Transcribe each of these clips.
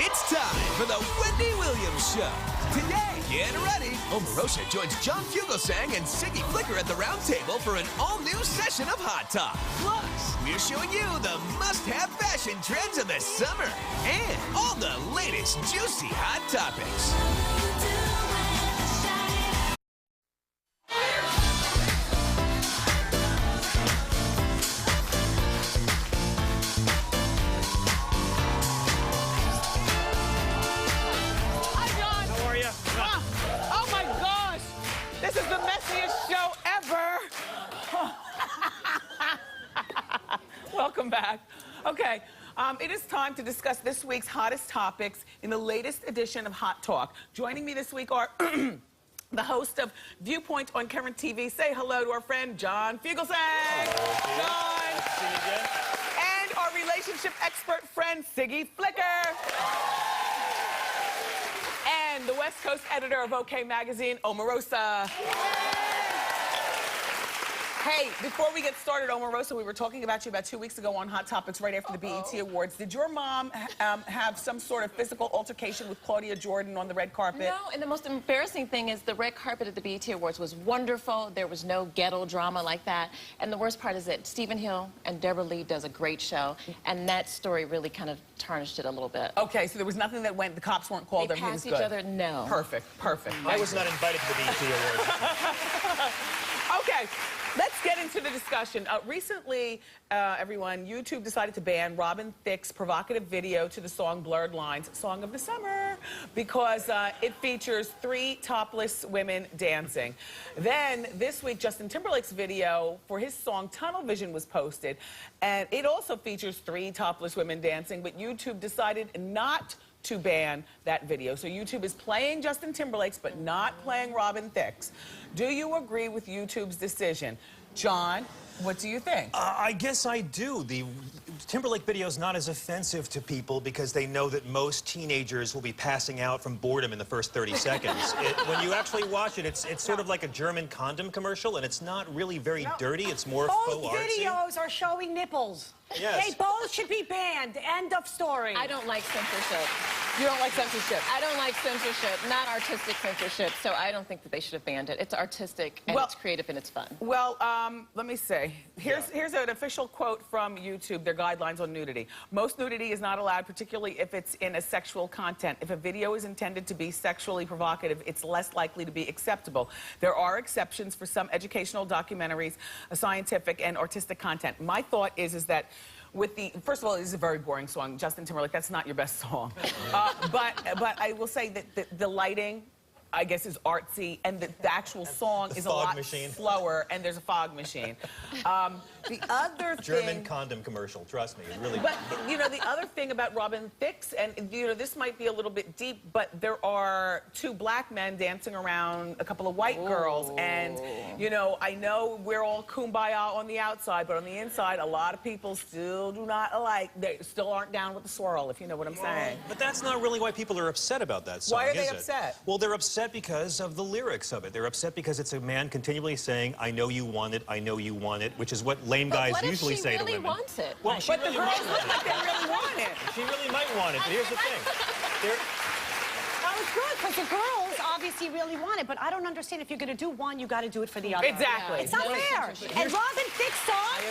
It's time for the Wendy Williams Show. Today, get ready. Omarosa joins John Fugelsang and Siggy Flicker at the round table for an all-new session of Hot Talk. Plus, we're showing you the must-have fashion trends of the summer and all the latest juicy hot topics. This is the messiest show ever. Welcome back. Okay, it is time to discuss this week's hottest topics in the latest edition of Hot Talk. Joining me this week are the host of Viewpoint on Current TV. Say hello to our friend John Fugelsang. John. Nice to see you again. And our relationship expert friend Siggy Flicker. And the West Coast editor of OK Magazine, Omarosa. Hey, before we get started, Omarosa, we were talking about you about 2 weeks ago on Hot Topics right after the BET Awards. Did your mom have some sort of physical altercation with Claudia Jordan on the red carpet? No, and the most embarrassing thing is the red carpet at the BET Awards was wonderful. There was no ghetto drama like that. And the worst part is that Stephen Hill and Deborah Lee does a great show, and that story really kind of tarnished it a little bit. Okay, so there was nothing that went, the cops weren't called, They everything was passed good. each other, no. Perfect, perfect. I was not invited to the BET Awards. Okay, let's get into the discussion. Recently, everyone, YouTube decided to ban Robin Thicke's provocative video to the song Blurred Lines, Song of the Summer, because it features 3 topless women dancing. Then, this week, Justin Timberlake's video for his song Tunnel Vision was posted, and it also features 3 topless women dancing, but YouTube decided not to ban that video. So YouTube is playing Justin Timberlake's, but not playing Robin Thicke's. Do you agree with YouTube's decision? John, what do you think? I guess I do. The Timberlake video is not as offensive to people because they know that most teenagers will be passing out from boredom in the first 30 seconds. When you actually watch it, it's sort of like a German condom commercial, and it's not really very dirty. It's more faux artsy. Both videos are showing nipples. Yes. They both should be banned. End of story. I don't like censorship. You don't like censorship? I don't like censorship, not artistic censorship, so I don't think that they should have banned it. It's artistic, and it's creative, and it's fun. Well, let me say, here's an official quote from YouTube, their guidelines on nudity. Most nudity is not allowed, particularly if it's in a sexual content. If a video is intended to be sexually provocative, it's less likely to be acceptable. There are exceptions for some educational documentaries, scientific and artistic content. My thought is that with the, first of all, it is a very boring song. Justin Timberlake, that's not your best song. But I will say that the lighting, I guess, is artsy, and the actual song is a lot slower, and there's a fog machine. The other thing... German condom commercial, trust me. It really... But, you know, the other thing about Robin Thicke's, and, you know, this might be a little bit deep, but there are 2 black men dancing around a couple of white girls, and, you know, I know we're all kumbaya on the outside, but on the inside, a lot of people still do not like, they still aren't down with the swirl, if you know what I'm saying. But that's not really why people are upset about that song, Why are they is it? upset? Well, they're upset because of the lyrics of it. They're upset because it's a man continually saying, I know you want it, I know you want it, which is what lame guys usually say to women. What if she really wants it? Well, But the girls look like they really want it. She really might want it, but here's the thing. That was good, because the girls obviously really want it, but I don't understand, if you're going to do one, you got to do it for the other. Exactly. It's not fair. And Robin Thicke's song,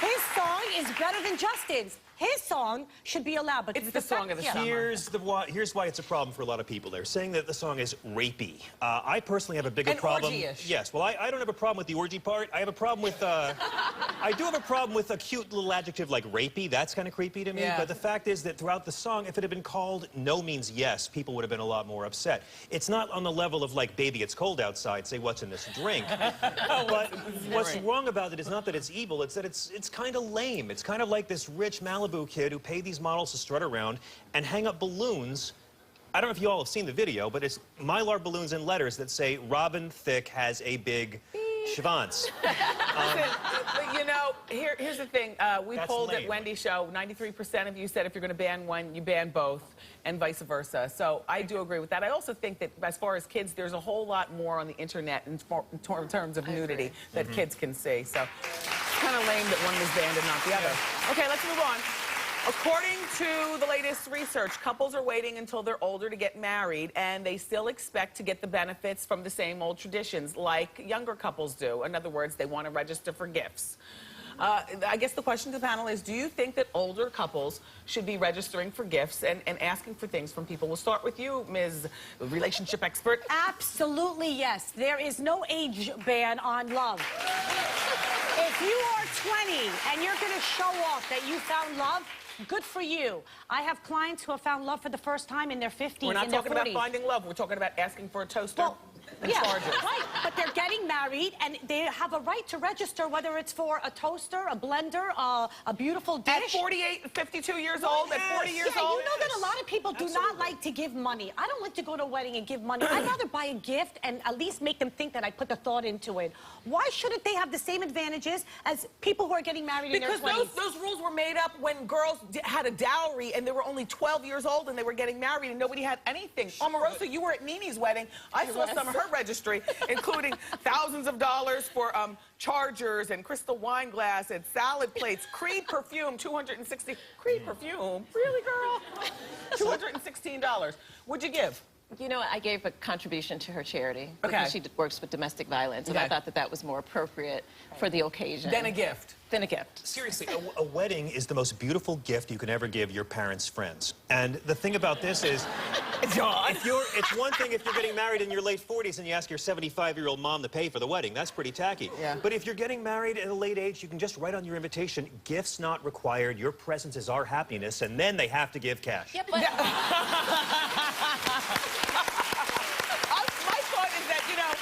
his song is better than Justin's. His song should be allowed, but it's the song of the summer. Here's why it's a problem for a lot of people. They're saying that the song is rapey. I personally have a bigger problem. Orgy-ish. Yes. Well, I don't have a problem with the orgy part. I have a problem with. I do have a problem with a cute little adjective like rapey. That's kind of creepy to me. Yeah. But the fact is that throughout the song, if it had been called "No" means yes, people would have been a lot more upset. It's not on the level of like "Baby, it's cold outside. Say what's in this drink." But what's wrong about it is not that it's evil. It's that it's kind of lame. It's kind of like this rich Malibu kid who paid these models to strut around and hang up balloons. I don't know if you all have seen the video, but it's Mylar balloons in letters that say, Robin Thicke has a big schwanz. You know, here's the thing. We polled lame. at Wendy's show, 93% of you said if you're going to ban one, you ban both, and vice versa. So I do agree with that. I also think that as far as kids, there's a whole lot more on the internet in terms of nudity that kids can see. So it's kind of lame that one was banned and not the other. Okay, let's move on. According to the latest research, couples are waiting until they're older to get married, and they still expect to get the benefits from the same old traditions like younger couples do. In other words, they want to register for gifts. I guess the question to the panel is, do you think that older couples should be registering for gifts and asking for things from people? We'll start with you, Ms. Relationship Expert. Absolutely yes. There is no age ban on love. If you are 20 and you're going to show off that you found love, good for you. I have clients who have found love for the first time in their 50s, We're not in their 40s. talking about finding love. We're talking about asking for a toaster. Well, and yeah, charges. right. But they're getting married, and they have a right to register, whether it's for a toaster, a blender, a beautiful dish. At 48, 52 years old, at 40 years yeah, old. you know that a lot of people do not like to give money. I don't like to go to a wedding and give money. I'd rather buy a gift and at least make them think that I put the thought into it. Why shouldn't they have the same advantages as people who are getting married in their 20s? Because those rules were made up when girls had a dowry and they were only 12 years old and they were getting married and nobody had anything. Omarosa, you were at Nini's wedding. I saw some of her registry, including thousands of dollars for chargers and crystal wine glass and salad plates, Creed perfume, $260. Creed perfume? Really, girl? $216. What'd you give? You know, I gave a contribution to her charity Okay. because she works with domestic violence, and I thought that that was more appropriate for the occasion. Then a gift. Than a gift. Seriously, a wedding is the most beautiful gift you can ever give your parents' friends. And the thing about this is, it's one thing if you're getting married in your late 40s and you ask your 75-year-old mom to pay for the wedding. That's pretty tacky. Yeah. But if you're getting married at a late age, you can just write on your invitation, gifts not required, your presence is our happiness, and then they have to give cash. Yeah, but... My thought is that, you know,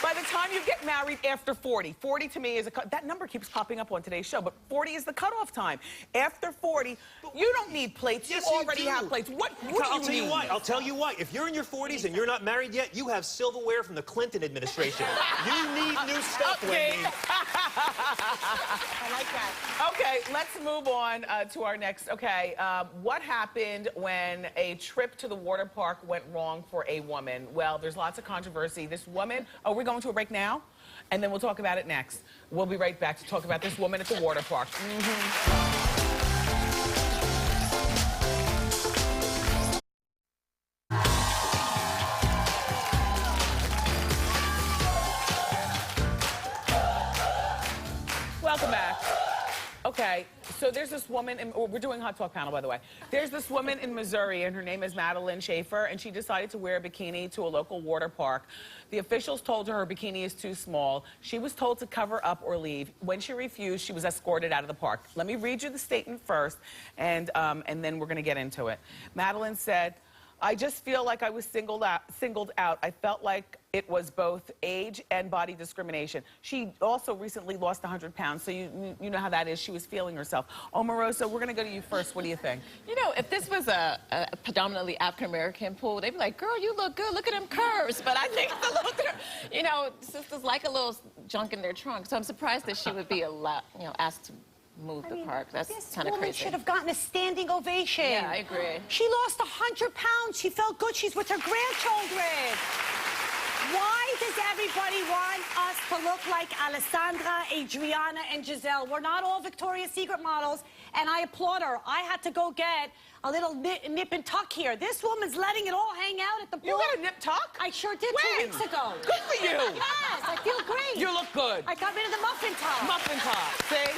by the time you get married after 40, 40 to me is that number keeps popping up on today's show, but 40 is the cutoff time. After 40, you don't need plates. Yes, you already have plates. What do you need? I'll tell you why. I'll tell you why. If you're in your 40s and you're not married yet, you have silverware from the Clinton administration. You need new stuff, Wendy. I like that. Okay, let's move on to our next. Okay, what happened when a trip to the water park went wrong for a woman? Well, there's lots of controversy. This woman, we're going to a break now, and then we'll talk about it next. We'll be right back to talk about this woman at the water park. Welcome back. Okay, so there's this woman, we're doing Hot Talk panel, by the way. There's this woman in Missouri, and her name is Madeline Schaefer, and she decided to wear a bikini to a local water park. The officials told her bikini is too small. She was told to cover up or leave. When she refused, she was escorted out of the park. Let me read you the statement first, and then we're gonna get into it. Madeline said, I just feel like I was singled out. I felt like it was both age and body discrimination. She also recently lost 100 pounds, so you know how that is. She was feeling herself. Omarosa, we're going to go to you first. What do you think? You know, if this was a predominantly African-American pool, they'd be like, girl, you look good. Look at them curves. But I think it's a little bit, you know, sisters like a little junk in their trunk. So I'm surprised that she would be asked to move the park. That's kind of crazy. This woman should have gotten a standing ovation. Yeah, I agree. She lost 100 pounds. She felt good. She's with her grandchildren. Why does everybody want us to look like Alessandra, Adriana, and Giselle? We're not all Victoria's Secret models, and I applaud her. I had to go get a little nip and tuck here. This woman's letting it all hang out at the pool. You got a nip tuck? I sure did When? 2 weeks ago. Good for you. Yes, I feel great. You look good. I got rid of the muffin top. Muffin top, see?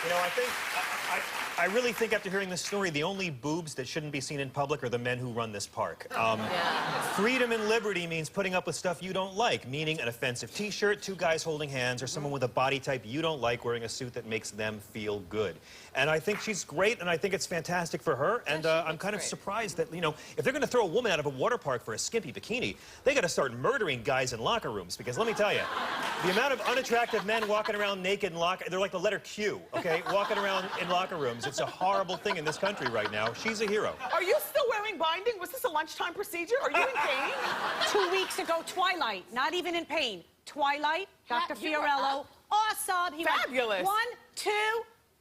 You know, I really think after hearing this story, the only boobs that shouldn't be seen in public are the men who run this park. Freedom and liberty means putting up with stuff you don't like, meaning an offensive T-shirt, 2 guys holding hands, or someone with a body type you don't like wearing a suit that makes them feel good. And I think she's great, and I think it's fantastic for her. And I'm kind of surprised that, you know, if they're going to throw a woman out of a water park for a skimpy bikini, they got to start murdering guys in locker rooms. Because let me tell you, the amount of unattractive men walking around naked in they're like the letter Q, okay, walking around in locker rooms. It's a horrible thing in this country right now. She's a hero. Are you still wearing binding? Was this a lunchtime procedure? Are you in pain? 2 weeks ago, Twilight, not even in pain. Twilight, Dr. You were Fiorello, awesome. He Fabulous. Went, 1, 2,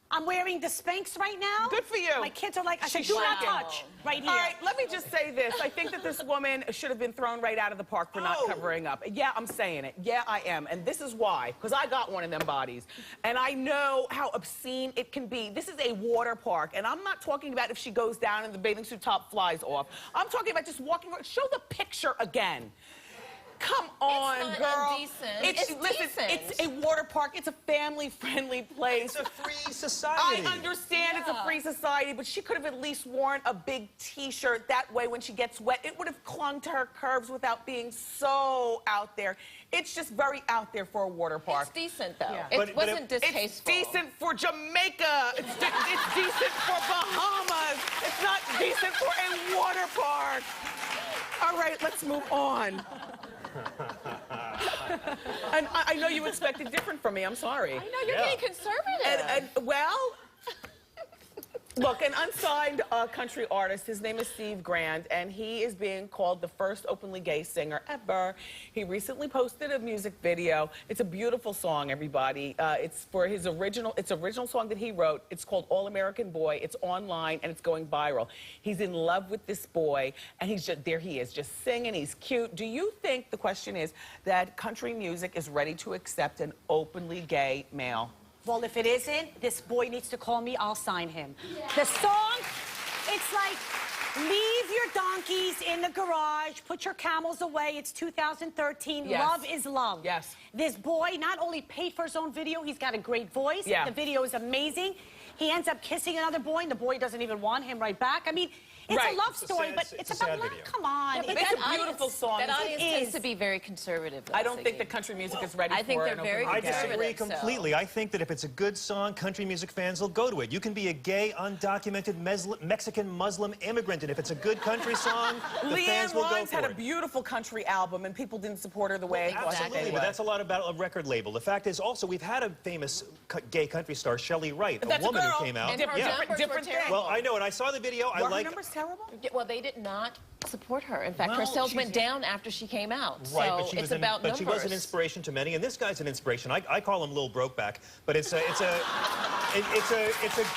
I'm wearing the Spanx right now. Good for you. My kids are like, I said, She's do not shocking. touch right here. All right, let me just say this. I think that this woman should have been thrown right out of the park for not covering up. Yeah, I'm saying it. Yeah, I am. And this is why. Because I got one of them bodies. And I know how obscene it can be. This is a water park. And I'm not talking about if she goes down and the bathing suit top flies off. I'm talking about just walking. Show the picture again. Come on, It's not girl. indecent. Listen, Decent. it's a water park. It's a family-friendly place. It's a free society. I understand it's a free society, but she could have at least worn a big T-shirt. That way, when she gets wet, it would have clung to her curves without being so out there. It's just very out there for a water park. It's decent, though. Yeah. It wasn't distasteful. It's decent for Jamaica. It's decent for Bahamas. It's not decent for a water park. All right, let's move on. And I know you expected different from me. I'm sorry. I know, you're getting conservative. Well, look, an unsigned country artist, his name is Steve Grand, and he is being called the first openly gay singer ever. He recently posted a music video. It's a beautiful song, everybody. It's for his original song that he wrote. It's called All American Boy. It's online, and it's going viral. He's in love with this boy, and he's just, there he is, just singing. He's cute. Do you think, the question is, that country music is ready to accept an openly gay male? Well, if it isn't, this boy needs to call me. I'll sign him. Yeah. The song, it's like, leave your donkeys in the garage, put your camels away. It's 2013. Yes. Love is love. Yes. This boy not only paid for his own video, he's got a great voice. Yeah. The video is amazing. He ends up kissing another boy, and the boy doesn't even want him right back. I mean, it's Right. a love story, but it's it's a about sad love. video. Come on. Yeah, but It's that a beautiful song. That audience It tends is. to be very conservative, though, I don't think Siggy. the country music is ready I think for they're an very openly I gay. disagree conservative, so- completely. I think that if it's a good song, country music fans will go to it. You can be a gay, undocumented Mexican Muslim immigrant, and if it's a good country song, the fans Leanne will go Rimes for had a it. beautiful country album, and people didn't support her the way I thought Absolutely, they but would. that's a lot about a record label. The fact is, also, we've had a famous gay country star, Shelley Wright, That's a woman girl. who came out. And her numbers different were thing. terrible. Well, I know, and I saw the video. I Were her like. numbers terrible? Yeah, well, they did not support her. In fact, her Well, sales she's- went down after she came out. Right, so but she it's was an, about but numbers. she was an inspiration to many, and this guy's an inspiration. I call him Lil Brokeback, but it's a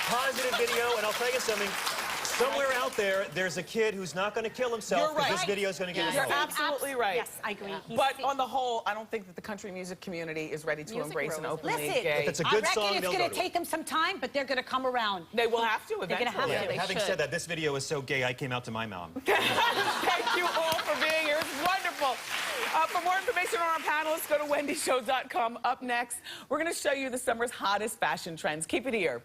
positive video, and I'll tell you something. Somewhere out there, there's a kid who's not going to kill himself You're because right. this video is going to get his You're vote. absolutely right. Yes, I agree. He's But sick. on the whole, I don't think that the country music community is ready to Music embrace an grows. openly Listen, gay. If it's a I good reckon song, it's they'll going go to to it. take them some time, but they're going to come around. They will have to gonna eventually. have to. Yeah, they having should. said that, this video is so gay, I came out to my mom. Thank you all for being here. It's wonderful. For more information on our panelists, go to wendyshow.com. Up next, we're going to show you the summer's hottest fashion trends. Keep it here.